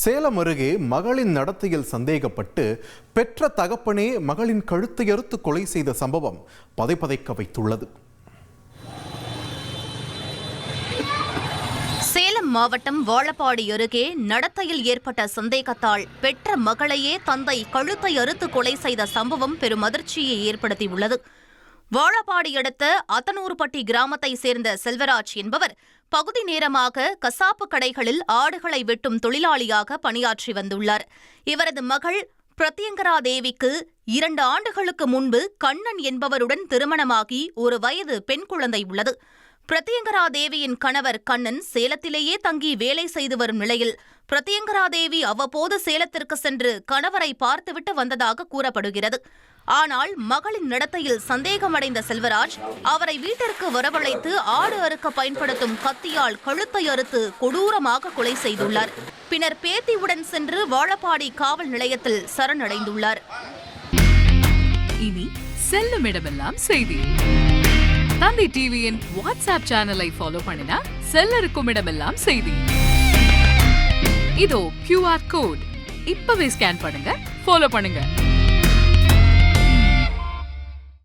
சேலம் அருகே மகளின் நடத்தையில் சந்தேகப்பட்டு பெற்ற தகப்பனே மகளின் கழுத்தை அறுத்து கொலை செய்த சம்பவம் பதைபதைக்க வைத்துள்ளது. சேலம் மாவட்டம் வாழப்பாடி அருகே நடத்தையில் ஏற்பட்ட சந்தேகத்தால் பெற்ற மகளையே தந்தை கழுத்தை அறுத்து கொலை செய்த சம்பவம் பெரும் அதிர்ச்சியை ஏற்படுத்தியுள்ளது. வாழப்பாடி அடுத்த அத்தனூர்பட்டி கிராமத்தை சேர்ந்த செல்வராஜ் என்பவர் பகுதி நேரமாக கசாப்பு கடைகளில் ஆடுகளை வெட்டும் தொழிலாளியாக பணியாற்றி வந்துள்ளார். இவரது மகள் பிரத்யங்கரா தேவிக்கு 2 ஆண்டுகளுக்கு முன்பு கண்ணன் என்பவருடன் திருமணமாகி 1 வயது பெண் குழந்தை உள்ளது. பிரத்யங்கரா தேவியின் கணவர் கண்ணன் சேலத்திலேயே தங்கி வேலை செய்து வரும் நிலையில் பிரத்யங்கரா தேவி அவ்வப்போது சேலத்திற்கு சென்று கணவரை பார்த்துவிட்டு வந்ததாக கூறப்படுகிறது. ஆனால் மகளின் நடத்தையில் சந்தேகமடைந்த செல்வராஜ் அவரை வீட்டிற்கு வரவழைத்து ஆடு அறுக்க பயன்படுத்தும் கத்தியால் கழுத்தை அறுத்து கொடூரமாக கொலை செய்துள்ளார். பின்னர் பேத்தியுடன் சென்று வாழப்பாடி காவல் நிலையத்தில் சரணடைந்துள்ளார். இனி செல்லும் இடமெல்லாம் செய்தி. தந்தி டிவியின் வாட்ஸ்அப் சேனலை ஃபாலோ பண்ணினா செல்ல இருக்கும் இடமெல்லாம் செய்தி. இதோ QR கோட் இப்பவே ஸ்கேன் பண்ணுங்க, ஃபாலோ பண்ணுங்க.